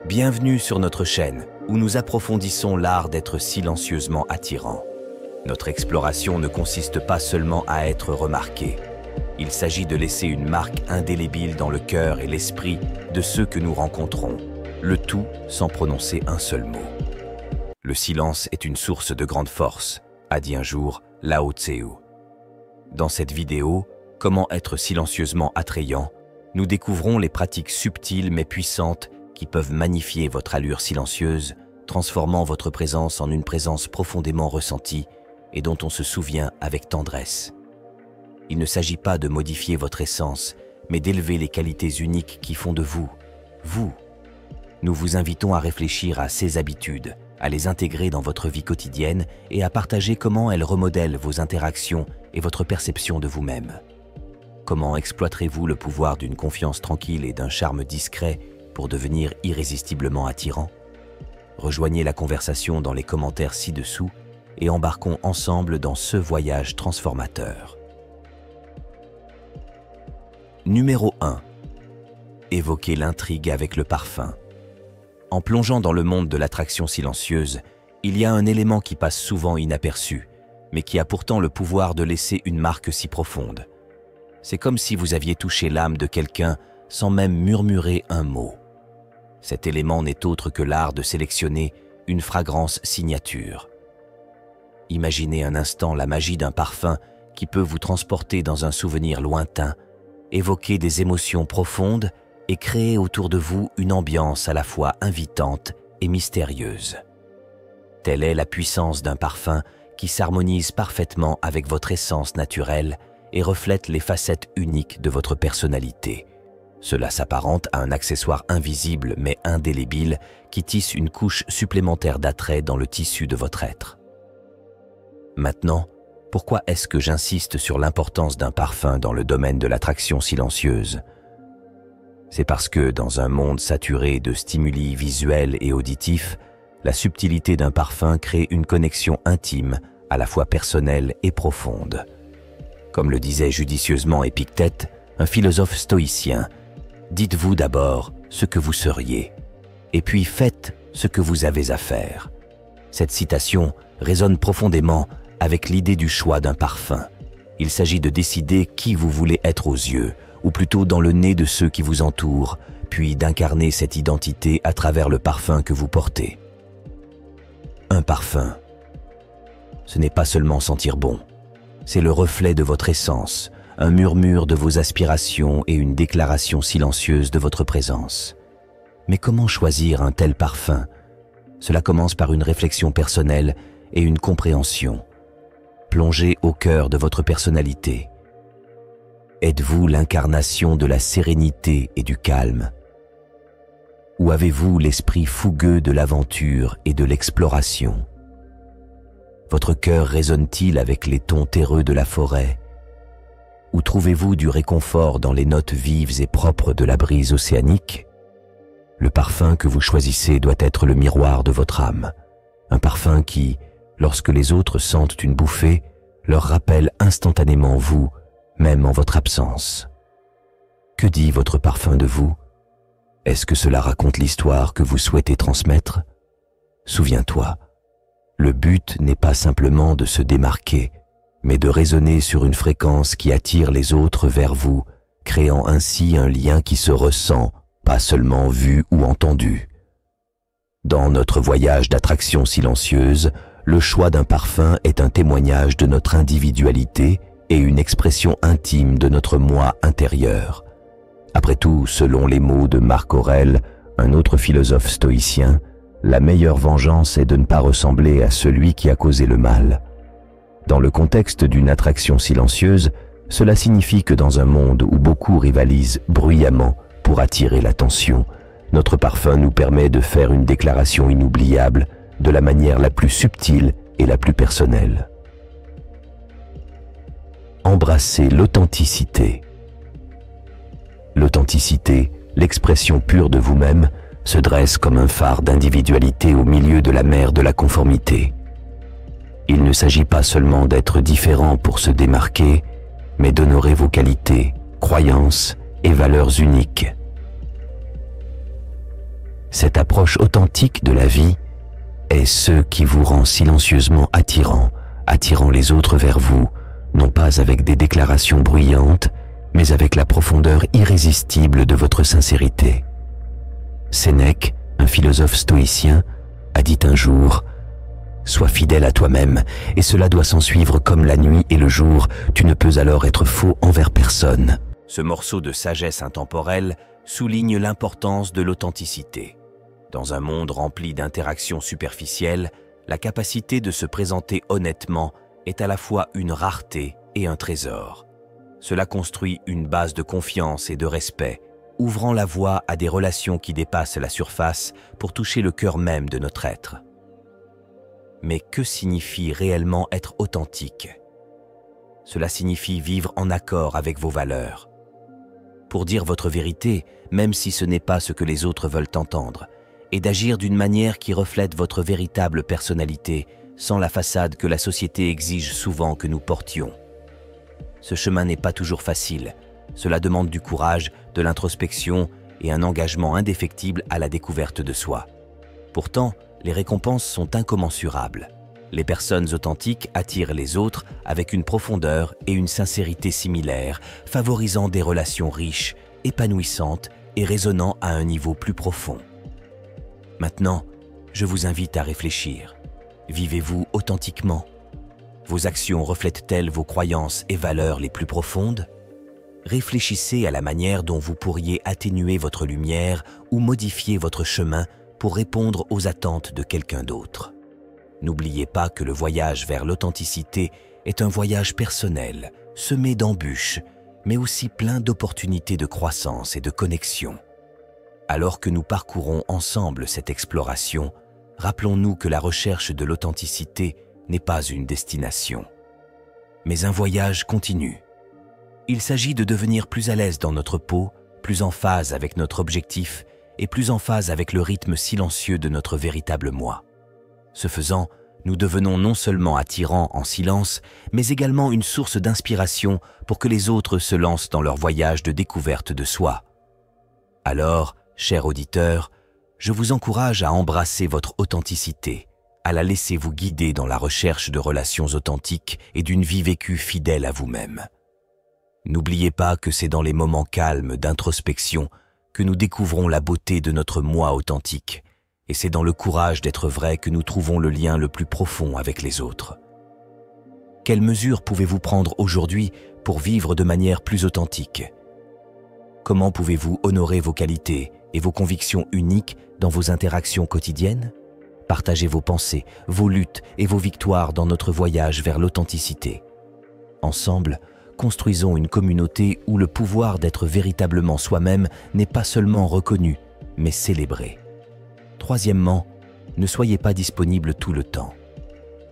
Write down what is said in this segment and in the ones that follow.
Bienvenue sur notre chaîne, où nous approfondissons l'art d'être silencieusement attirant. Notre exploration ne consiste pas seulement à être remarqué. Il s'agit de laisser une marque indélébile dans le cœur et l'esprit de ceux que nous rencontrons, le tout sans prononcer un seul mot. Le silence est une source de grande force, a dit un jour Lao Tzu. Dans cette vidéo, Comment être silencieusement attrayant, nous découvrons les pratiques subtiles mais puissantes qui peuvent magnifier votre allure silencieuse, transformant votre présence en une présence profondément ressentie et dont on se souvient avec tendresse. Il ne s'agit pas de modifier votre essence, mais d'élever les qualités uniques qui font de vous, vous. Nous vous invitons à réfléchir à ces habitudes, à les intégrer dans votre vie quotidienne et à partager comment elles remodèlent vos interactions et votre perception de vous-même. Comment exploiterez-vous le pouvoir d'une confiance tranquille et d'un charme discret pour devenir irrésistiblement attirant? Rejoignez la conversation dans les commentaires ci-dessous et embarquons ensemble dans ce voyage transformateur. Numéro 1. Évoquez l'intrigue avec le parfum. En plongeant dans le monde de l'attraction silencieuse, il y a un élément qui passe souvent inaperçu, mais qui a pourtant le pouvoir de laisser une marque si profonde. C'est comme si vous aviez touché l'âme de quelqu'un sans même murmurer un mot. Cet élément n'est autre que l'art de sélectionner une fragrance signature. Imaginez un instant la magie d'un parfum qui peut vous transporter dans un souvenir lointain, évoquer des émotions profondes et créer autour de vous une ambiance à la fois invitante et mystérieuse. Telle est la puissance d'un parfum qui s'harmonise parfaitement avec votre essence naturelle et reflète les facettes uniques de votre personnalité. Cela s'apparente à un accessoire invisible mais indélébile qui tisse une couche supplémentaire d'attrait dans le tissu de votre être. Maintenant, pourquoi est-ce que j'insiste sur l'importance d'un parfum dans le domaine de l'attraction silencieuse? C'est parce que, dans un monde saturé de stimuli visuels et auditifs, la subtilité d'un parfum crée une connexion intime, à la fois personnelle et profonde. Comme le disait judicieusement Épictète, un philosophe stoïcien, dites-vous d'abord ce que vous seriez, et puis faites ce que vous avez à faire. Cette citation résonne profondément avec l'idée du choix d'un parfum. Il s'agit de décider qui vous voulez être aux yeux, ou plutôt dans le nez de ceux qui vous entourent, puis d'incarner cette identité à travers le parfum que vous portez. Un parfum, ce n'est pas seulement sentir bon, c'est le reflet de votre essence, un murmure de vos aspirations et une déclaration silencieuse de votre présence. Mais comment choisir un tel parfum? Cela commence par une réflexion personnelle et une compréhension. Plongez au cœur de votre personnalité. Êtes-vous l'incarnation de la sérénité et du calme? Ou avez-vous l'esprit fougueux de l'aventure et de l'exploration? Votre cœur résonne-t-il avec les tons terreux de la forêt? Ou trouvez-vous du réconfort dans les notes vives et propres de la brise océanique? Le parfum que vous choisissez doit être le miroir de votre âme. Un parfum qui, lorsque les autres sentent une bouffée, leur rappelle instantanément vous, même en votre absence. Que dit votre parfum de vous? Est-ce que cela raconte l'histoire que vous souhaitez transmettre? Souviens-toi, le but n'est pas simplement de se démarquer, mais de résonner sur une fréquence qui attire les autres vers vous, créant ainsi un lien qui se ressent, pas seulement vu ou entendu. Dans notre voyage d'attraction silencieuse, le choix d'un parfum est un témoignage de notre individualité et une expression intime de notre moi intérieur. Après tout, selon les mots de Marc Aurèle, un autre philosophe stoïcien, la meilleure vengeance est de ne pas ressembler à celui qui a causé le mal. Dans le contexte d'une attraction silencieuse, cela signifie que dans un monde où beaucoup rivalisent bruyamment pour attirer l'attention, notre parfum nous permet de faire une déclaration inoubliable de la manière la plus subtile et la plus personnelle. Embrassez l'authenticité. L'authenticité, l'expression pure de vous-même, se dresse comme un phare d'individualité au milieu de la mer de la conformité. Il ne s'agit pas seulement d'être différent pour se démarquer, mais d'honorer vos qualités, croyances et valeurs uniques. Cette approche authentique de la vie est ce qui vous rend silencieusement attirant, attirant les autres vers vous, non pas avec des déclarations bruyantes, mais avec la profondeur irrésistible de votre sincérité. Sénèque, un philosophe stoïcien, a dit un jour « Sois fidèle à toi-même, et cela doit s'en suivre comme la nuit et le jour, tu ne peux alors être faux envers personne. » Ce morceau de sagesse intemporelle souligne l'importance de l'authenticité. Dans un monde rempli d'interactions superficielles, la capacité de se présenter honnêtement est à la fois une rareté et un trésor. Cela construit une base de confiance et de respect, ouvrant la voie à des relations qui dépassent la surface pour toucher le cœur même de notre être. Mais que signifie réellement être authentique? Cela signifie vivre en accord avec vos valeurs. Pour dire votre vérité, même si ce n'est pas ce que les autres veulent entendre, et d'agir d'une manière qui reflète votre véritable personnalité, sans la façade que la société exige souvent que nous portions. Ce chemin n'est pas toujours facile. Cela demande du courage, de l'introspection et un engagement indéfectible à la découverte de soi. Pourtant, les récompenses sont incommensurables. Les personnes authentiques attirent les autres avec une profondeur et une sincérité similaires, favorisant des relations riches, épanouissantes et résonnant à un niveau plus profond. Maintenant, je vous invite à réfléchir. Vivez-vous authentiquement? Vos actions reflètent-elles vos croyances et valeurs les plus profondes? Réfléchissez à la manière dont vous pourriez atténuer votre lumière ou modifier votre chemin pour répondre aux attentes de quelqu'un d'autre. N'oubliez pas que le voyage vers l'authenticité est un voyage personnel, semé d'embûches, mais aussi plein d'opportunités de croissance et de connexion. Alors que nous parcourons ensemble cette exploration, rappelons-nous que la recherche de l'authenticité n'est pas une destination, mais un voyage continu. Il s'agit de devenir plus à l'aise dans notre peau, plus en phase avec notre objectif et plus en phase avec le rythme silencieux de notre véritable moi. Ce faisant, nous devenons non seulement attirants en silence, mais également une source d'inspiration pour que les autres se lancent dans leur voyage de découverte de soi. Alors, chers auditeurs, je vous encourage à embrasser votre authenticité, à la laisser vous guider dans la recherche de relations authentiques et d'une vie vécue fidèle à vous-même. N'oubliez pas que c'est dans les moments calmes d'introspection que nous découvrons la beauté de notre moi authentique, et c'est dans le courage d'être vrai que nous trouvons le lien le plus profond avec les autres. Quelles mesures pouvez-vous prendre aujourd'hui pour vivre de manière plus authentique? Comment pouvez-vous honorer vos qualités et vos convictions uniques dans vos interactions quotidiennes? Partagez vos pensées, vos luttes et vos victoires dans notre voyage vers l'authenticité. Ensemble, construisons une communauté où le pouvoir d'être véritablement soi-même n'est pas seulement reconnu, mais célébré. Troisièmement, ne soyez pas disponible tout le temps.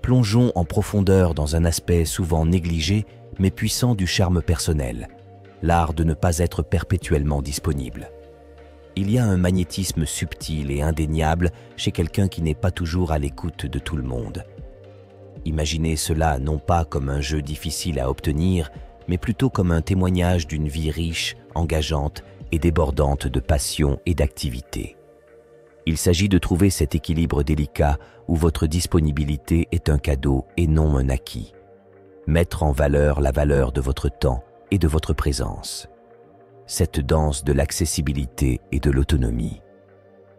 Plongeons en profondeur dans un aspect souvent négligé, mais puissant du charme personnel, l'art de ne pas être perpétuellement disponible. Il y a un magnétisme subtil et indéniable chez quelqu'un qui n'est pas toujours à l'écoute de tout le monde. Imaginez cela non pas comme un jeu difficile à obtenir, mais plutôt comme un témoignage d'une vie riche, engageante et débordante de passion et d'activité. Il s'agit de trouver cet équilibre délicat où votre disponibilité est un cadeau et non un acquis. Mettre en valeur la valeur de votre temps et de votre présence. Cette danse de l'accessibilité et de l'autonomie.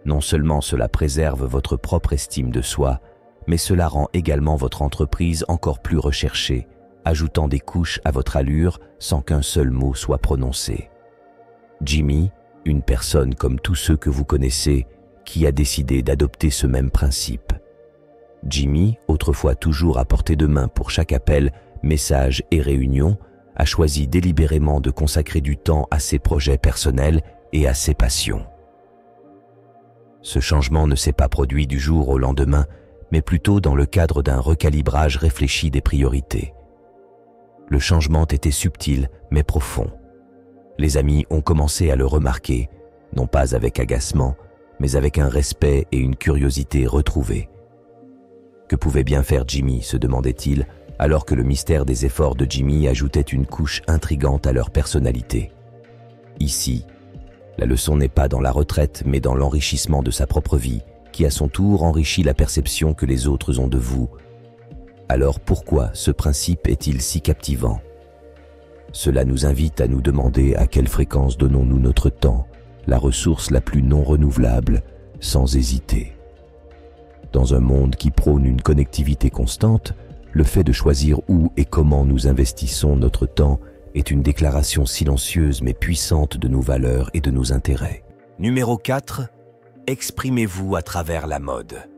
Non seulement cela préserve votre propre estime de soi, mais cela rend également votre entreprise encore plus recherchée, ajoutant des couches à votre allure sans qu'un seul mot soit prononcé. Jimmy, une personne comme tous ceux que vous connaissez, qui a décidé d'adopter ce même principe. Jimmy, autrefois toujours à portée de main pour chaque appel, message et réunion, a choisi délibérément de consacrer du temps à ses projets personnels et à ses passions. Ce changement ne s'est pas produit du jour au lendemain, mais plutôt dans le cadre d'un recalibrage réfléchi des priorités. Le changement était subtil mais profond. Les amis ont commencé à le remarquer, non pas avec agacement, mais avec un respect et une curiosité retrouvés. Que pouvait bien faire Jimmy, se demandait-il, alors que le mystère des efforts de Jimmy ajoutait une couche intrigante à leur personnalité. Ici, La leçon n'est pas dans la retraite, mais dans l'enrichissement de sa propre vie, qui à son tour enrichit la perception que les autres ont de vous. Alors pourquoi ce principe est-il si captivant? Cela nous invite à nous demander à quelle fréquence donnons-nous notre temps, la ressource la plus non renouvelable, sans hésiter. Dans un monde qui prône une connectivité constante, le fait de choisir où et comment nous investissons notre temps est une déclaration silencieuse mais puissante de nos valeurs et de nos intérêts. Numéro 4. Exprimez-vous à travers la mode.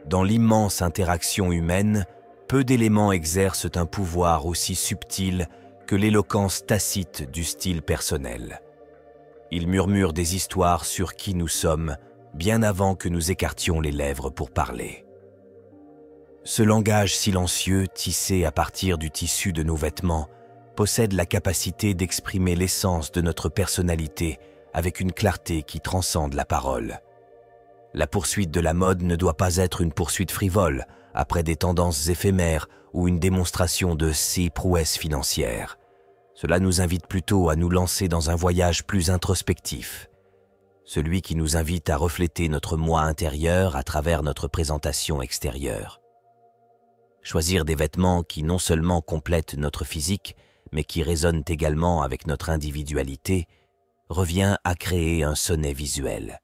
Dans l'immense interaction humaine, peu d'éléments exercent un pouvoir aussi subtil que l'éloquence tacite du style personnel. Ils murmurent des histoires sur qui nous sommes, bien avant que nous écartions les lèvres pour parler. Ce langage silencieux, tissé à partir du tissu de nos vêtements, possède la capacité d'exprimer l'essence de notre personnalité avec une clarté qui transcende la parole. La poursuite de la mode ne doit pas être une poursuite frivole, après des tendances éphémères ou une démonstration de ses prouesses financières. Cela nous invite plutôt à nous lancer dans un voyage plus introspectif, celui qui nous invite à refléter notre moi intérieur à travers notre présentation extérieure. Choisir des vêtements qui non seulement complètent notre physique, mais qui résonnent également avec notre individualité, revient à créer un sonnet visuel.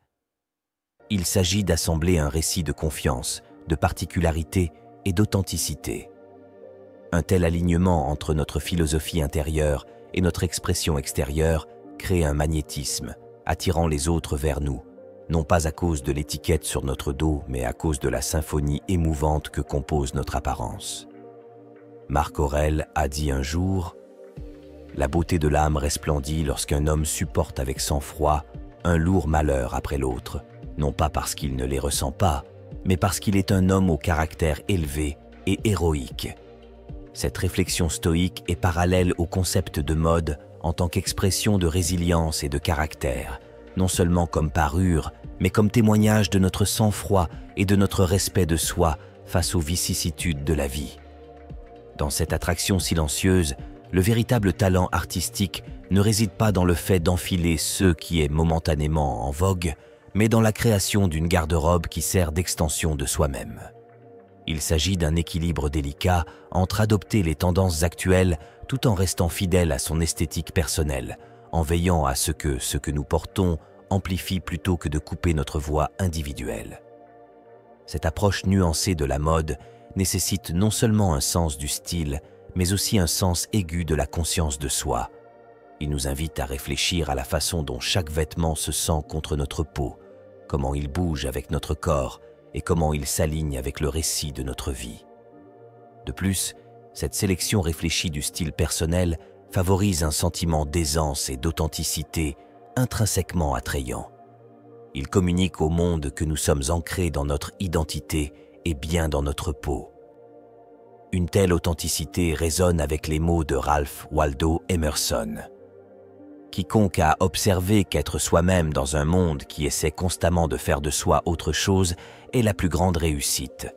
Il s'agit d'assembler un récit de confiance, de particularité et d'authenticité. Un tel alignement entre notre philosophie intérieure et notre expression extérieure crée un magnétisme, attirant les autres vers nous, non pas à cause de l'étiquette sur notre dos, mais à cause de la symphonie émouvante que compose notre apparence. Marc Aurèle a dit un jour « La beauté de l'âme resplendit lorsqu'un homme supporte avec sang-froid un lourd malheur après l'autre, non pas parce qu'il ne les ressent pas, mais parce qu'il est un homme au caractère élevé et héroïque. » Cette réflexion stoïque est parallèle au concept de mode en tant qu'expression de résilience et de caractère, non seulement comme parure, mais comme témoignage de notre sang-froid et de notre respect de soi face aux vicissitudes de la vie. Dans cette attraction silencieuse, le véritable talent artistique ne réside pas dans le fait d'enfiler ce qui est momentanément en vogue, mais dans la création d'une garde-robe qui sert d'extension de soi-même. Il s'agit d'un équilibre délicat entre adopter les tendances actuelles tout en restant fidèle à son esthétique personnelle, en veillant à ce que nous portons amplifie plutôt que de couper notre voix individuelle. Cette approche nuancée de la mode nécessite non seulement un sens du style, mais aussi un sens aigu de la conscience de soi. Il nous invite à réfléchir à la façon dont chaque vêtement se sent contre notre peau, comment il bouge avec notre corps et comment il s'aligne avec le récit de notre vie. De plus, cette sélection réfléchie du style personnel favorise un sentiment d'aisance et d'authenticité intrinsèquement attrayant. Il communique au monde que nous sommes ancrés dans notre identité et bien dans notre peau. Une telle authenticité résonne avec les mots de Ralph Waldo Emerson. Quiconque a observé qu'être soi-même dans un monde qui essaie constamment de faire de soi autre chose est la plus grande réussite.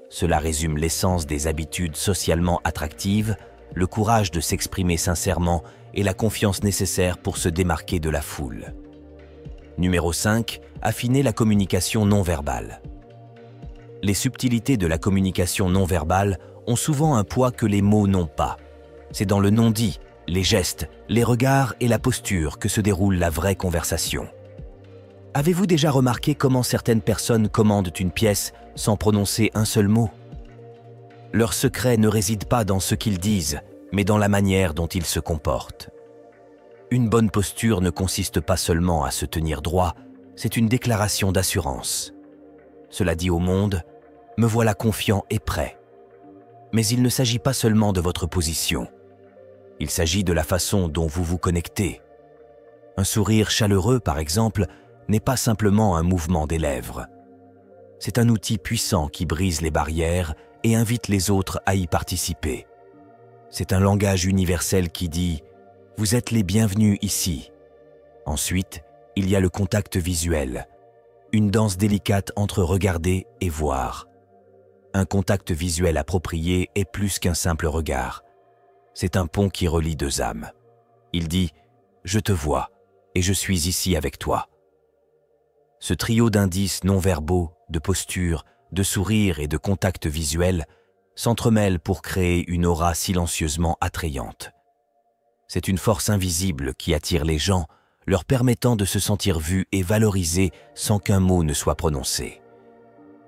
Cela résume l'essence des habitudes socialement attractives, le courage de s'exprimer sincèrement et la confiance nécessaire pour se démarquer de la foule. Numéro 5. Affiner la communication non verbale. Les subtilités de la communication non verbale ont souvent un poids que les mots n'ont pas. C'est dans le non-dit, les gestes, les regards et la posture que se déroule la vraie conversation. Avez-vous déjà remarqué comment certaines personnes commandent une pièce sans prononcer un seul mot? Leur secret ne réside pas dans ce qu'ils disent, mais dans la manière dont ils se comportent. Une bonne posture ne consiste pas seulement à se tenir droit, c'est une déclaration d'assurance. Cela dit au monde, me voilà confiant et prêt. Mais il ne s'agit pas seulement de votre position. Il s'agit de la façon dont vous vous connectez. Un sourire chaleureux, par exemple, n'est pas simplement un mouvement des lèvres. C'est un outil puissant qui brise les barrières et invite les autres à y participer. C'est un langage universel qui dit « Vous êtes les bienvenus ici ». Ensuite, il y a le contact visuel, une danse délicate entre regarder et voir. Un contact visuel approprié est plus qu'un simple regard. C'est un pont qui relie deux âmes. Il dit « Je te vois » et je suis ici avec toi. Ce trio d'indices non-verbaux, de postures, de sourires et de contacts visuels s'entremêlent pour créer une aura silencieusement attrayante. C'est une force invisible qui attire les gens, leur permettant de se sentir vus et valorisés sans qu'un mot ne soit prononcé.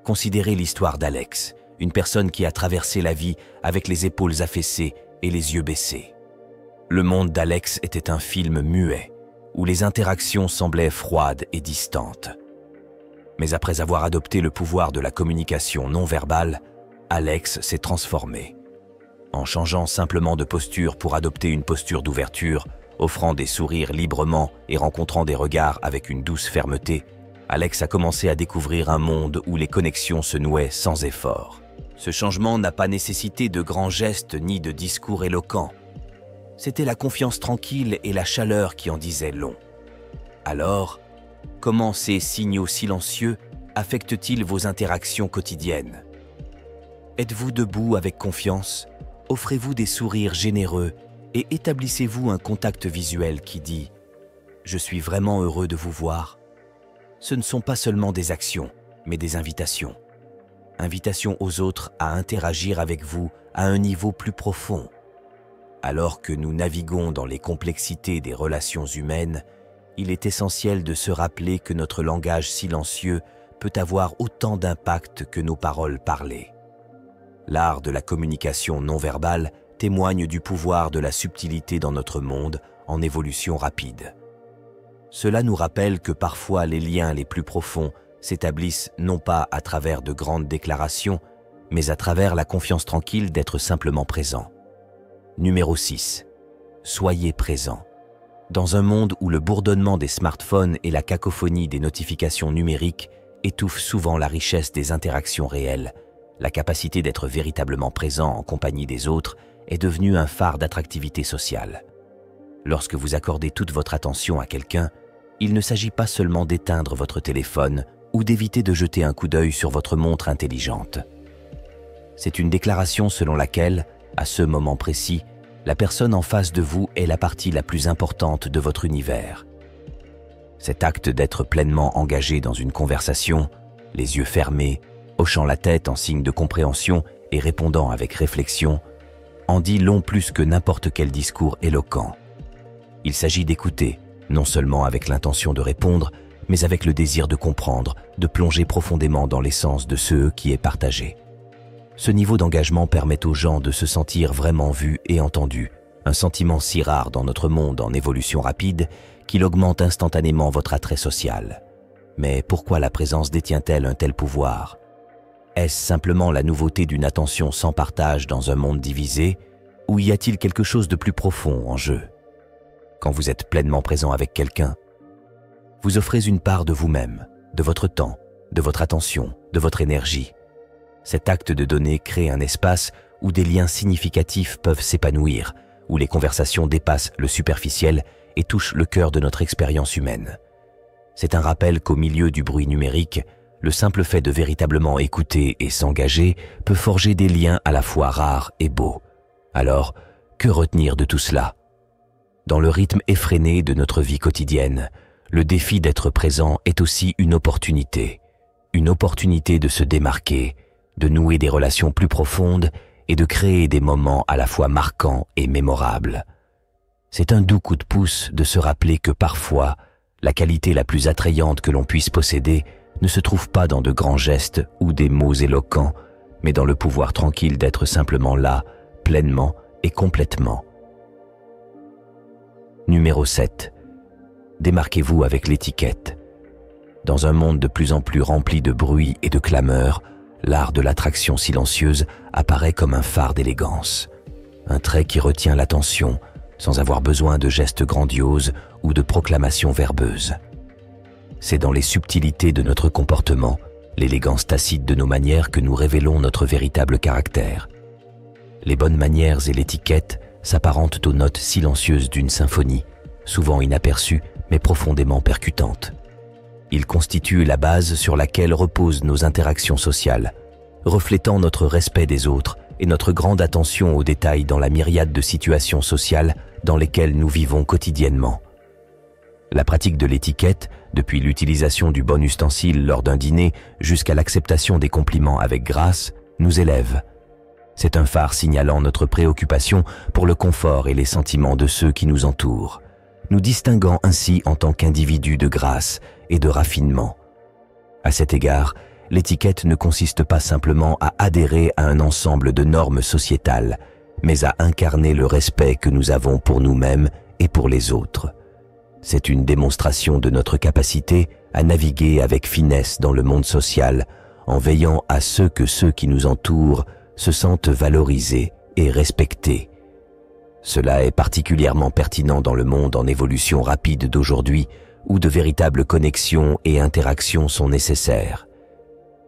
Considérez l'histoire d'Alex, une personne qui a traversé la vie avec les épaules affaissées et les yeux baissés. Le monde d'Alex était un film muet, où les interactions semblaient froides et distantes. Mais après avoir adopté le pouvoir de la communication non verbale, Alex s'est transformé. En changeant simplement de posture pour adopter une posture d'ouverture, offrant des sourires librement et rencontrant des regards avec une douce fermeté, Alex a commencé à découvrir un monde où les connexions se nouaient sans effort. Ce changement n'a pas nécessité de grands gestes ni de discours éloquents. C'était la confiance tranquille et la chaleur qui en disaient long. Alors, comment ces signaux silencieux affectent-ils vos interactions quotidiennes? Êtes-vous debout avec confiance? Offrez-vous des sourires généreux et établissez-vous un contact visuel qui dit « Je suis vraiment heureux de vous voir ». Ce ne sont pas seulement des actions, mais des invitations. Invitations aux autres à interagir avec vous à un niveau plus profond. Alors que nous naviguons dans les complexités des relations humaines, il est essentiel de se rappeler que notre langage silencieux peut avoir autant d'impact que nos paroles parlées. L'art de la communication non verbale témoigne du pouvoir de la subtilité dans notre monde en évolution rapide. Cela nous rappelle que parfois les liens les plus profonds s'établissent non pas à travers de grandes déclarations, mais à travers la confiance tranquille d'être simplement présent. Numéro 6. Soyez présent. Dans un monde où le bourdonnement des smartphones et la cacophonie des notifications numériques étouffent souvent la richesse des interactions réelles, la capacité d'être véritablement présent en compagnie des autres est devenue un phare d'attractivité sociale. Lorsque vous accordez toute votre attention à quelqu'un, il ne s'agit pas seulement d'éteindre votre téléphone ou d'éviter de jeter un coup d'œil sur votre montre intelligente. C'est une déclaration selon laquelle, à ce moment précis, la personne en face de vous est la partie la plus importante de votre univers. Cet acte d'être pleinement engagé dans une conversation, les yeux fermés, hochant la tête en signe de compréhension et répondant avec réflexion, en dit long plus que n'importe quel discours éloquent. Il s'agit d'écouter, non seulement avec l'intention de répondre, mais avec le désir de comprendre, de plonger profondément dans l'essence de ce qui est partagé. Ce niveau d'engagement permet aux gens de se sentir vraiment vus et entendus, un sentiment si rare dans notre monde en évolution rapide qu'il augmente instantanément votre attrait social. Mais pourquoi la présence détient-elle un tel pouvoir ? Est-ce simplement la nouveauté d'une attention sans partage dans un monde divisé, ou y a-t-il quelque chose de plus profond en jeu? Quand vous êtes pleinement présent avec quelqu'un, vous offrez une part de vous-même, de votre temps, de votre attention, de votre énergie. Cet acte de donner crée un espace où des liens significatifs peuvent s'épanouir, où les conversations dépassent le superficiel et touchent le cœur de notre expérience humaine. C'est un rappel qu'au milieu du bruit numérique, le simple fait de véritablement écouter et s'engager peut forger des liens à la fois rares et beaux. Alors, que retenir de tout cela? Dans le rythme effréné de notre vie quotidienne, le défi d'être présent est aussi une opportunité de se démarquer, de nouer des relations plus profondes et de créer des moments à la fois marquants et mémorables. C'est un doux coup de pouce de se rappeler que parfois, la qualité la plus attrayante que l'on puisse posséder ne se trouve pas dans de grands gestes ou des mots éloquents, mais dans le pouvoir tranquille d'être simplement là, pleinement et complètement. Numéro 7. Démarquez-vous avec l'étiquette. Dans un monde de plus en plus rempli de bruit et de clameur, l'art de l'attraction silencieuse apparaît comme un phare d'élégance. Un trait qui retient l'attention, sans avoir besoin de gestes grandioses ou de proclamations verbeuses. C'est dans les subtilités de notre comportement, l'élégance tacite de nos manières que nous révélons notre véritable caractère. Les bonnes manières et l'étiquette s'apparentent aux notes silencieuses d'une symphonie, souvent inaperçues mais profondément percutantes. Ils constituent la base sur laquelle reposent nos interactions sociales, reflétant notre respect des autres et notre grande attention aux détails dans la myriade de situations sociales dans lesquelles nous vivons quotidiennement. La pratique de l'étiquette, depuis l'utilisation du bon ustensile lors d'un dîner jusqu'à l'acceptation des compliments avec grâce, nous élève. C'est un phare signalant notre préoccupation pour le confort et les sentiments de ceux qui nous entourent, nous distinguant ainsi en tant qu'individus de grâce et de raffinement. À cet égard, l'étiquette ne consiste pas simplement à adhérer à un ensemble de normes sociétales, mais à incarner le respect que nous avons pour nous-mêmes et pour les autres. C'est une démonstration de notre capacité à naviguer avec finesse dans le monde social, en veillant à ce que ceux qui nous entourent se sentent valorisés et respectés. Cela est particulièrement pertinent dans le monde en évolution rapide d'aujourd'hui, où de véritables connexions et interactions sont nécessaires.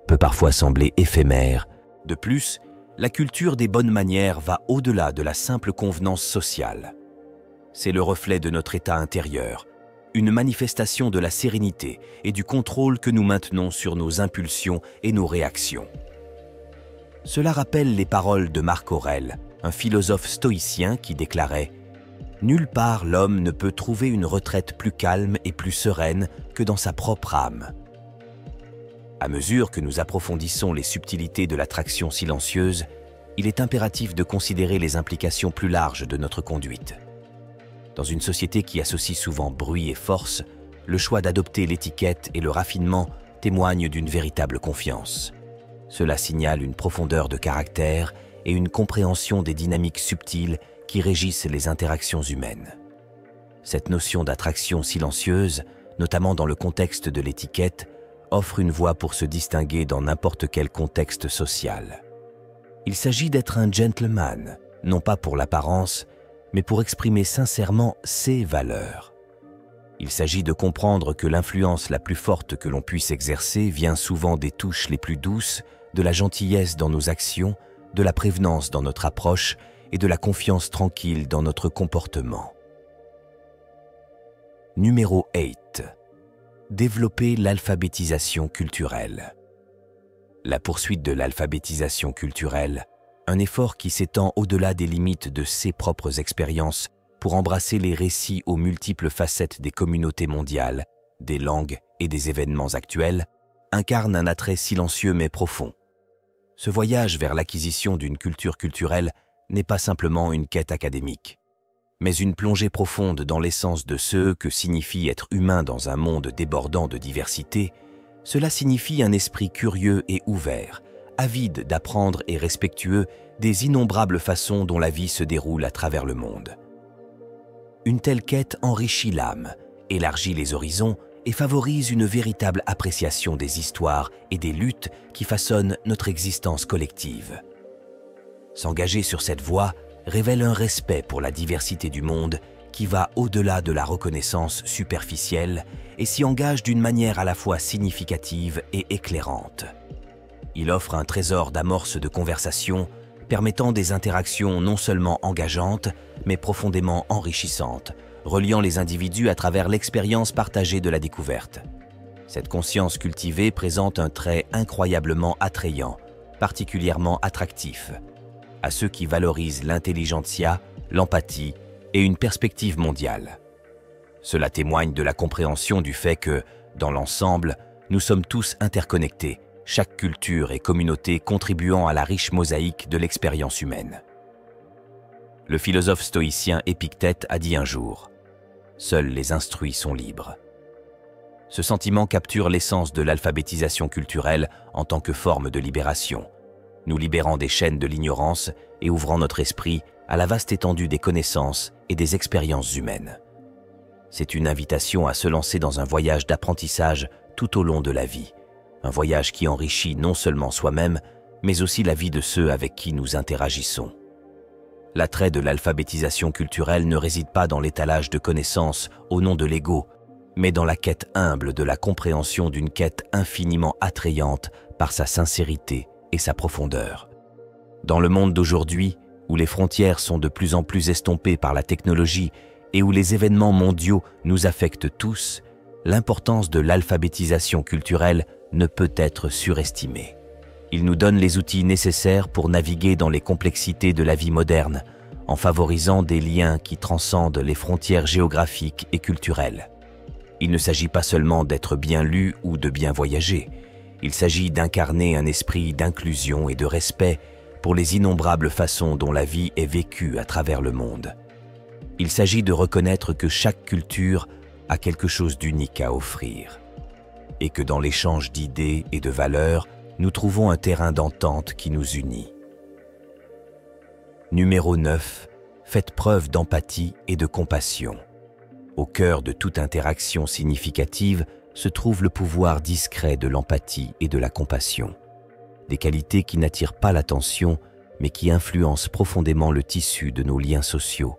Peut parfois sembler éphémère. De plus, la culture des bonnes manières va au-delà de la simple convenance sociale. C'est le reflet de notre état intérieur, une manifestation de la sérénité et du contrôle que nous maintenons sur nos impulsions et nos réactions. Cela rappelle les paroles de Marc Aurèle, un philosophe stoïcien qui déclarait « Nulle part l'homme ne peut trouver une retraite plus calme et plus sereine que dans sa propre âme. » À mesure que nous approfondissons les subtilités de l'attraction silencieuse, il est impératif de considérer les implications plus larges de notre conduite. Dans une société qui associe souvent bruit et force, le choix d'adopter l'étiquette et le raffinement témoignent d'une véritable confiance. Cela signale une profondeur de caractère et une compréhension des dynamiques subtiles qui régissent les interactions humaines. Cette notion d'attraction silencieuse, notamment dans le contexte de l'étiquette, offre une voie pour se distinguer dans n'importe quel contexte social. Il s'agit d'être un gentleman, non pas pour l'apparence, mais pour exprimer sincèrement ses valeurs. Il s'agit de comprendre que l'influence la plus forte que l'on puisse exercer vient souvent des touches les plus douces, de la gentillesse dans nos actions, de la prévenance dans notre approche et de la confiance tranquille dans notre comportement. Numéro 8. Développer l'alphabétisation culturelle. La poursuite de l'alphabétisation culturelle, un effort qui s'étend au-delà des limites de ses propres expériences pour embrasser les récits aux multiples facettes des communautés mondiales, des langues et des événements actuels, incarne un attrait silencieux mais profond. Ce voyage vers l'acquisition d'une culture culturelle n'est pas simplement une quête académique, mais une plongée profonde dans l'essence de ce que signifie être humain dans un monde débordant de diversité. Cela signifie un esprit curieux et ouvert, avide d'apprendre et respectueux des innombrables façons dont la vie se déroule à travers le monde. Une telle quête enrichit l'âme, élargit les horizons et favorise une véritable appréciation des histoires et des luttes qui façonnent notre existence collective. S'engager sur cette voie révèle un respect pour la diversité du monde qui va au-delà de la reconnaissance superficielle et s'y engage d'une manière à la fois significative et éclairante. Il offre un trésor d'amorces de conversation permettant des interactions non seulement engageantes, mais profondément enrichissantes, reliant les individus à travers l'expérience partagée de la découverte. Cette conscience cultivée présente un trait incroyablement attrayant, particulièrement attractif, à ceux qui valorisent l'intelligentsia, l'empathie et une perspective mondiale. Cela témoigne de la compréhension du fait que, dans l'ensemble, nous sommes tous interconnectés, chaque culture et communauté contribuant à la riche mosaïque de l'expérience humaine. Le philosophe stoïcien Épictète a dit un jour « Seuls les instruits sont libres ». Ce sentiment capture l'essence de l'alphabétisation culturelle en tant que forme de libération, nous libérant des chaînes de l'ignorance et ouvrant notre esprit à la vaste étendue des connaissances et des expériences humaines. C'est une invitation à se lancer dans un voyage d'apprentissage tout au long de la vie, un voyage qui enrichit non seulement soi-même, mais aussi la vie de ceux avec qui nous interagissons. L'attrait de l'alphabétisation culturelle ne réside pas dans l'étalage de connaissances au nom de l'ego, mais dans la quête humble de la compréhension d'une quête infiniment attrayante par sa sincérité et sa profondeur. Dans le monde d'aujourd'hui, où les frontières sont de plus en plus estompées par la technologie et où les événements mondiaux nous affectent tous, l'importance de l'alphabétisation culturelle ne peut être surestimée. Il nous donne les outils nécessaires pour naviguer dans les complexités de la vie moderne, en favorisant des liens qui transcendent les frontières géographiques et culturelles. Il ne s'agit pas seulement d'être bien lu ou de bien voyager. Il s'agit d'incarner un esprit d'inclusion et de respect pour les innombrables façons dont la vie est vécue à travers le monde. Il s'agit de reconnaître que chaque culture a quelque chose d'unique à offrir et que dans l'échange d'idées et de valeurs, nous trouvons un terrain d'entente qui nous unit. Numéro 9. Faites preuve d'empathie et de compassion. Au cœur de toute interaction significative se trouve le pouvoir discret de l'empathie et de la compassion. Des qualités qui n'attirent pas l'attention, mais qui influencent profondément le tissu de nos liens sociaux.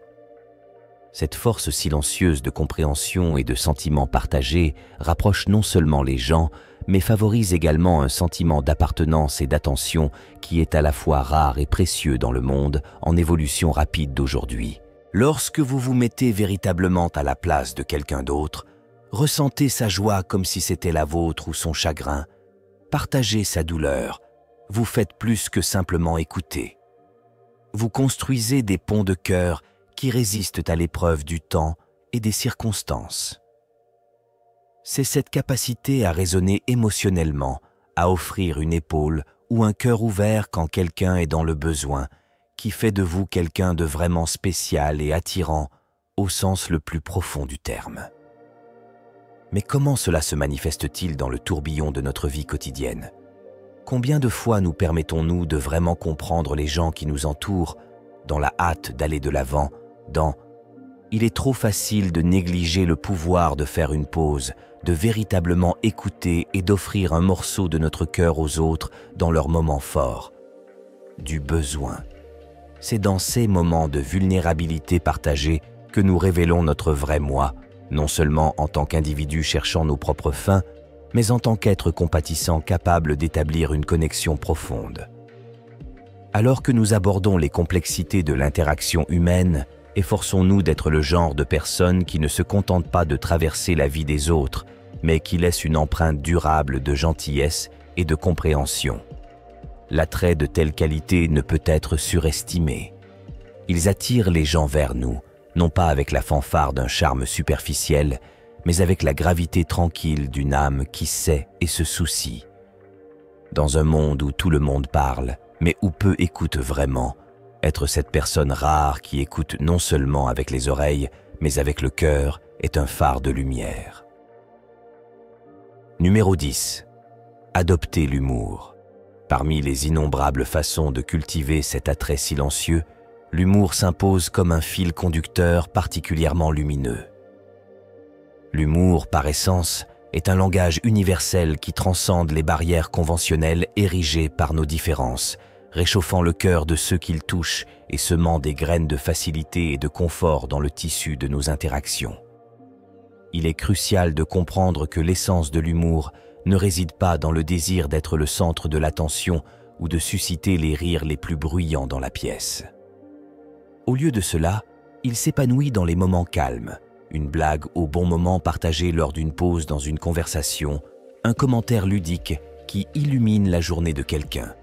Cette force silencieuse de compréhension et de sentiments partagés rapproche non seulement les gens, mais favorise également un sentiment d'appartenance et d'attention qui est à la fois rare et précieux dans le monde en évolution rapide d'aujourd'hui. Lorsque vous vous mettez véritablement à la place de quelqu'un d'autre, ressentez sa joie comme si c'était la vôtre ou son chagrin, partagez sa douleur, vous faites plus que simplement écouter. Vous construisez des ponts de cœur qui résistent à l'épreuve du temps et des circonstances. C'est cette capacité à raisonner émotionnellement, à offrir une épaule ou un cœur ouvert quand quelqu'un est dans le besoin, qui fait de vous quelqu'un de vraiment spécial et attirant au sens le plus profond du terme. Mais comment cela se manifeste-t-il dans le tourbillon de notre vie quotidienne? Combien de fois nous permettons-nous de vraiment comprendre les gens qui nous entourent, dans la hâte d'aller de l'avant, il est trop facile de négliger le pouvoir de faire une pause, de véritablement écouter et d'offrir un morceau de notre cœur aux autres dans leurs moments forts. Du besoin. C'est dans ces moments de vulnérabilité partagée que nous révélons notre vrai moi, non seulement en tant qu'individu cherchant nos propres fins, mais en tant qu'être compatissant capable d'établir une connexion profonde. Alors que nous abordons les complexités de l'interaction humaine, efforçons-nous d'être le genre de personnes qui ne se contentent pas de traverser la vie des autres, mais qui laissent une empreinte durable de gentillesse et de compréhension. L'attrait de telles qualités ne peut être surestimé. Ils attirent les gens vers nous, non pas avec la fanfare d'un charme superficiel, mais avec la gravité tranquille d'une âme qui sait et se soucie. Dans un monde où tout le monde parle, mais où peu écoutent vraiment, être cette personne rare qui écoute non seulement avec les oreilles, mais avec le cœur, est un phare de lumière. Numéro 10. Adoptez l'humour. Parmi les innombrables façons de cultiver cet attrait silencieux, l'humour s'impose comme un fil conducteur particulièrement lumineux. L'humour, par essence, est un langage universel qui transcende les barrières conventionnelles érigées par nos différences, réchauffant le cœur de ceux qu'il touche et semant des graines de facilité et de confort dans le tissu de nos interactions. Il est crucial de comprendre que l'essence de l'humour ne réside pas dans le désir d'être le centre de l'attention ou de susciter les rires les plus bruyants dans la pièce. Au lieu de cela, il s'épanouit dans les moments calmes, une blague au bon moment partagée lors d'une pause dans une conversation, un commentaire ludique qui illumine la journée de quelqu'un.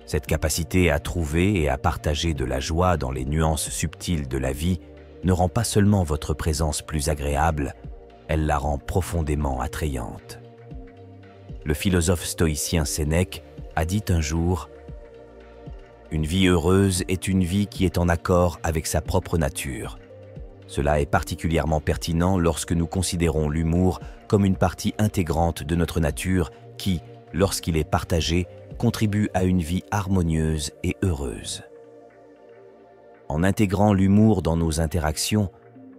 Cette capacité à trouver et à partager de la joie dans les nuances subtiles de la vie ne rend pas seulement votre présence plus agréable, elle la rend profondément attrayante. Le philosophe stoïcien Sénèque a dit un jour « Une vie heureuse est une vie qui est en accord avec sa propre nature. » Cela est particulièrement pertinent lorsque nous considérons l'humour comme une partie intégrante de notre nature qui, lorsqu'il est partagé, contribue à une vie harmonieuse et heureuse. En intégrant l'humour dans nos interactions,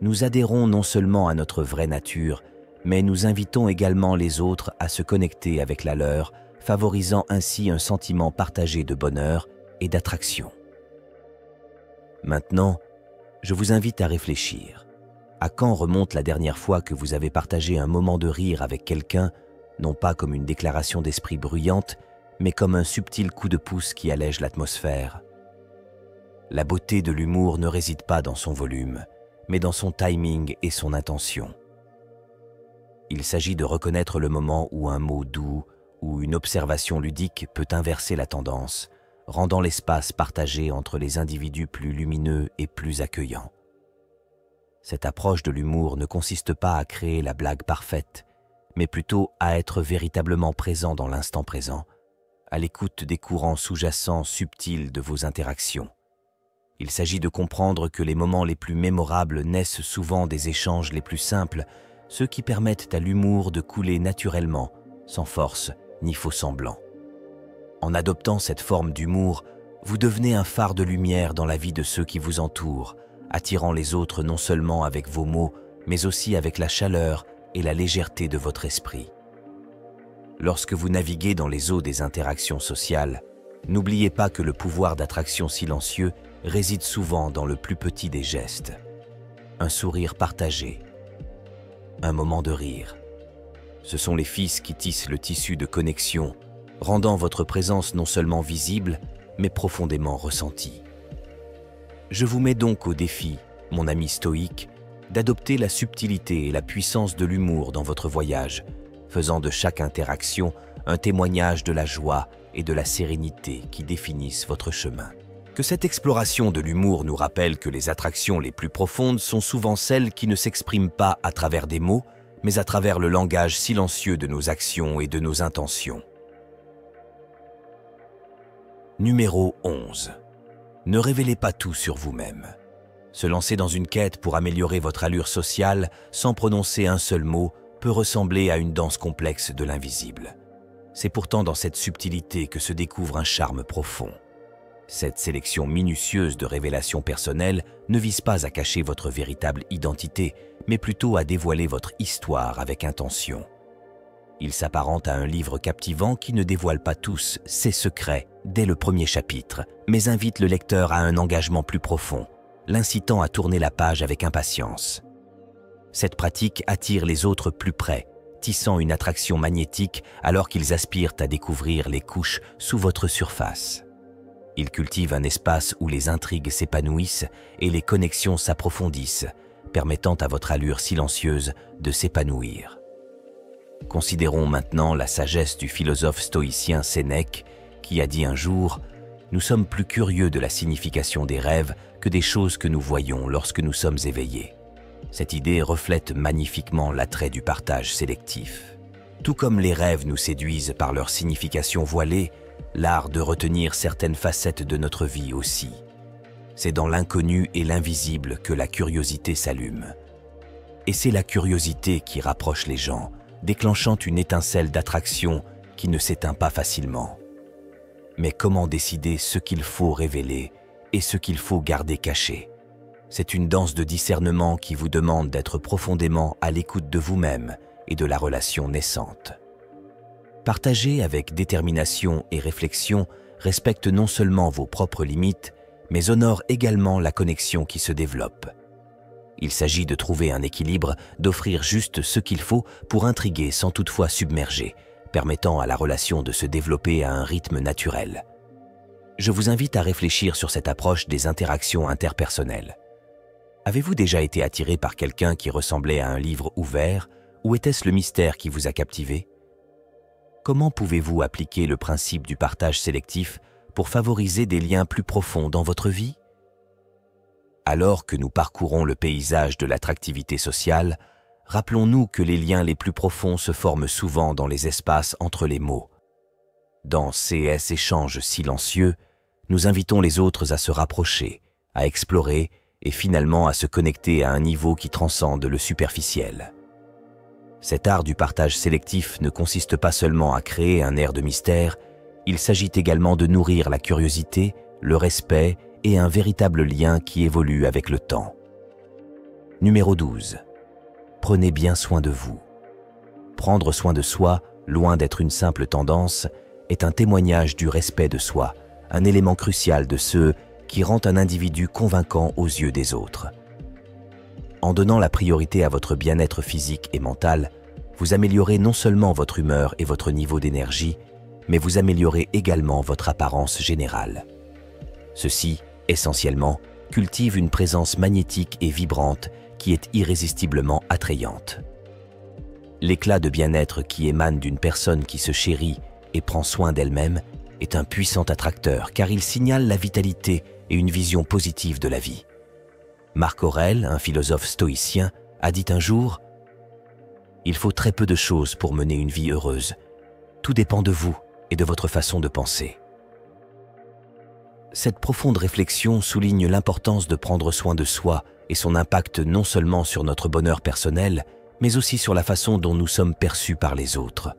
nous adhérons non seulement à notre vraie nature, mais nous invitons également les autres à se connecter avec la leur, favorisant ainsi un sentiment partagé de bonheur et d'attraction. Maintenant, je vous invite à réfléchir. À quand remonte la dernière fois que vous avez partagé un moment de rire avec quelqu'un, non pas comme une déclaration d'esprit bruyante, mais comme un subtil coup de pouce qui allège l'atmosphère? La beauté de l'humour ne réside pas dans son volume, mais dans son timing et son intention. Il s'agit de reconnaître le moment où un mot doux ou une observation ludique peut inverser la tendance, rendant l'espace partagé entre les individus plus lumineux et plus accueillant. Cette approche de l'humour ne consiste pas à créer la blague parfaite, mais plutôt à être véritablement présent dans l'instant présent, à l'écoute des courants sous-jacents subtils de vos interactions. Il s'agit de comprendre que les moments les plus mémorables naissent souvent des échanges les plus simples, ceux qui permettent à l'humour de couler naturellement, sans force ni faux semblant. En adoptant cette forme d'humour, vous devenez un phare de lumière dans la vie de ceux qui vous entourent, attirant les autres non seulement avec vos mots, mais aussi avec la chaleur et la légèreté de votre esprit. Lorsque vous naviguez dans les eaux des interactions sociales, n'oubliez pas que le pouvoir d'attraction silencieux réside souvent dans le plus petit des gestes. Un sourire partagé, un moment de rire. Ce sont les fils qui tissent le tissu de connexion, rendant votre présence non seulement visible, mais profondément ressentie. Je vous mets donc au défi, mon ami stoïque, d'adopter la subtilité et la puissance de l'humour dans votre voyage, faisant de chaque interaction un témoignage de la joie et de la sérénité qui définissent votre chemin. Que cette exploration de l'humour nous rappelle que les attractions les plus profondes sont souvent celles qui ne s'expriment pas à travers des mots, mais à travers le langage silencieux de nos actions et de nos intentions. Numéro 11. Ne révélez pas tout sur vous-même. Se lancer dans une quête pour améliorer votre allure sociale sans prononcer un seul mot peut ressembler à une danse complexe de l'invisible. C'est pourtant dans cette subtilité que se découvre un charme profond. Cette sélection minutieuse de révélations personnelles ne vise pas à cacher votre véritable identité, mais plutôt à dévoiler votre histoire avec intention. Il s'apparente à un livre captivant qui ne dévoile pas tous ses secrets dès le premier chapitre, mais invite le lecteur à un engagement plus profond, l'incitant à tourner la page avec impatience. Cette pratique attire les autres plus près, tissant une attraction magnétique alors qu'ils aspirent à découvrir les couches sous votre surface. Il cultive un espace où les intrigues s'épanouissent et les connexions s'approfondissent, permettant à votre allure silencieuse de s'épanouir. Considérons maintenant la sagesse du philosophe stoïcien Sénèque qui a dit un jour « Nous sommes plus curieux de la signification des rêves que des choses que nous voyons lorsque nous sommes éveillés. » Cette idée reflète magnifiquement l'attrait du partage sélectif. Tout comme les rêves nous séduisent par leur signification voilée, l'art de retenir certaines facettes de notre vie aussi. C'est dans l'inconnu et l'invisible que la curiosité s'allume. Et c'est la curiosité qui rapproche les gens, déclenchant une étincelle d'attraction qui ne s'éteint pas facilement. Mais comment décider ce qu'il faut révéler et ce qu'il faut garder caché? C'est une danse de discernement qui vous demande d'être profondément à l'écoute de vous-même et de la relation naissante. Partager avec détermination et réflexion respecte non seulement vos propres limites, mais honore également la connexion qui se développe. Il s'agit de trouver un équilibre, d'offrir juste ce qu'il faut pour intriguer sans toutefois submerger, permettant à la relation de se développer à un rythme naturel. Je vous invite à réfléchir sur cette approche des interactions interpersonnelles. Avez-vous déjà été attiré par quelqu'un qui ressemblait à un livre ouvert, ou était-ce le mystère qui vous a captivé? Comment pouvez-vous appliquer le principe du partage sélectif pour favoriser des liens plus profonds dans votre vie? Alors que nous parcourons le paysage de l'attractivité sociale, rappelons-nous que les liens les plus profonds se forment souvent dans les espaces entre les mots. Dans ces échanges silencieux, nous invitons les autres à se rapprocher, à explorer et finalement à se connecter à un niveau qui transcende le superficiel. Cet art du partage sélectif ne consiste pas seulement à créer un air de mystère, il s'agit également de nourrir la curiosité, le respect et un véritable lien qui évolue avec le temps. Numéro 12. Prenez bien soin de vous. Prendre soin de soi, loin d'être une simple tendance, est un témoignage du respect de soi, un élément crucial de ceux qui rend un individu convaincant aux yeux des autres. En donnant la priorité à votre bien-être physique et mental, vous améliorez non seulement votre humeur et votre niveau d'énergie, mais vous améliorez également votre apparence générale. Ceci, essentiellement, cultive une présence magnétique et vibrante qui est irrésistiblement attrayante. L'éclat de bien-être qui émane d'une personne qui se chérit et prend soin d'elle-même est un puissant attracteur car il signale la vitalité et une vision positive de la vie. Marc Aurèle, un philosophe stoïcien, a dit un jour « Il faut très peu de choses pour mener une vie heureuse. Tout dépend de vous et de votre façon de penser. » Cette profonde réflexion souligne l'importance de prendre soin de soi et son impact non seulement sur notre bonheur personnel, mais aussi sur la façon dont nous sommes perçus par les autres.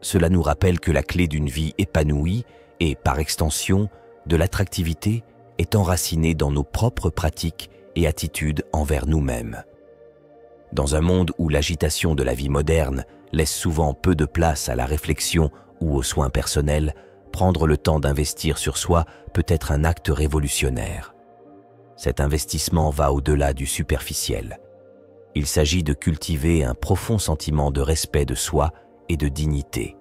Cela nous rappelle que la clé d'une vie épanouie et, par extension, de l'attractivité est enracinée dans nos propres pratiques et attitudes envers nous-mêmes. Dans un monde où l'agitation de la vie moderne laisse souvent peu de place à la réflexion ou aux soins personnels, prendre le temps d'investir sur soi peut être un acte révolutionnaire. Cet investissement va au-delà du superficiel. Il s'agit de cultiver un profond sentiment de respect de soi et de dignité.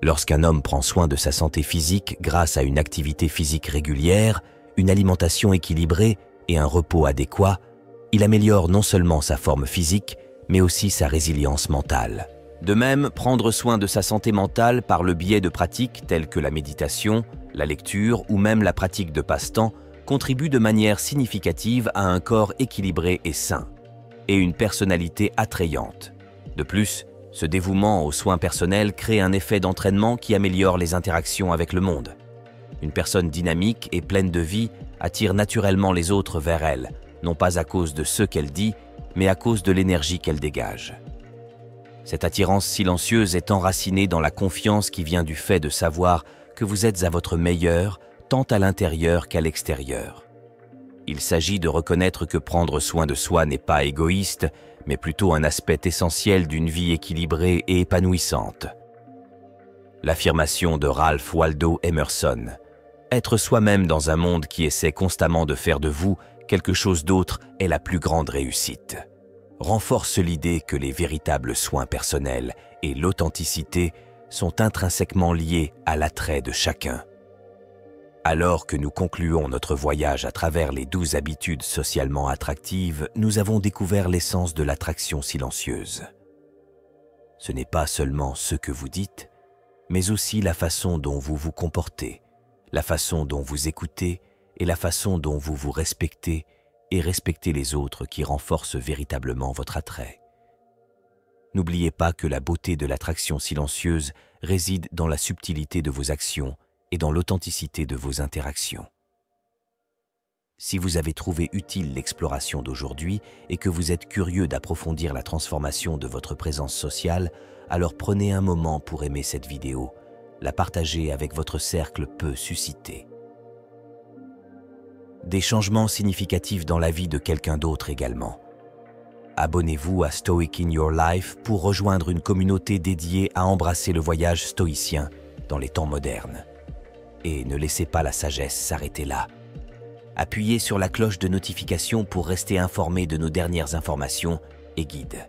Lorsqu'un homme prend soin de sa santé physique grâce à une activité physique régulière, une alimentation équilibrée et un repos adéquat, il améliore non seulement sa forme physique, mais aussi sa résilience mentale. De même, prendre soin de sa santé mentale par le biais de pratiques telles que la méditation, la lecture ou même la pratique de passe-temps contribue de manière significative à un corps équilibré et sain, et une personnalité attrayante. De plus, ce dévouement aux soins personnels crée un effet d'entraînement qui améliore les interactions avec le monde. Une personne dynamique et pleine de vie attire naturellement les autres vers elle, non pas à cause de ce qu'elle dit, mais à cause de l'énergie qu'elle dégage. Cette attirance silencieuse est enracinée dans la confiance qui vient du fait de savoir que vous êtes à votre meilleur, tant à l'intérieur qu'à l'extérieur. Il s'agit de reconnaître que prendre soin de soi n'est pas égoïste, mais plutôt un aspect essentiel d'une vie équilibrée et épanouissante. L'affirmation de Ralph Waldo Emerson « Être soi-même dans un monde qui essaie constamment de faire de vous quelque chose d'autre est la plus grande réussite » renforce l'idée que les véritables soins personnels et l'authenticité sont intrinsèquement liés à l'attrait de chacun. Alors que nous concluons notre voyage à travers les 12 habitudes socialement attractives, nous avons découvert l'essence de l'attraction silencieuse. Ce n'est pas seulement ce que vous dites, mais aussi la façon dont vous vous comportez, la façon dont vous écoutez et la façon dont vous vous respectez et respectez les autres qui renforcent véritablement votre attrait. N'oubliez pas que la beauté de l'attraction silencieuse réside dans la subtilité de vos actions et dans l'authenticité de vos interactions. Si vous avez trouvé utile l'exploration d'aujourd'hui et que vous êtes curieux d'approfondir la transformation de votre présence sociale, alors prenez un moment pour aimer cette vidéo, la partager avec votre cercle peut susciter des changements significatifs dans la vie de quelqu'un d'autre également. Abonnez-vous à Stoic in Your Life pour rejoindre une communauté dédiée à embrasser le voyage stoïcien dans les temps modernes. Et ne laissez pas la sagesse s'arrêter là. Appuyez sur la cloche de notification pour rester informé de nos dernières informations et guides.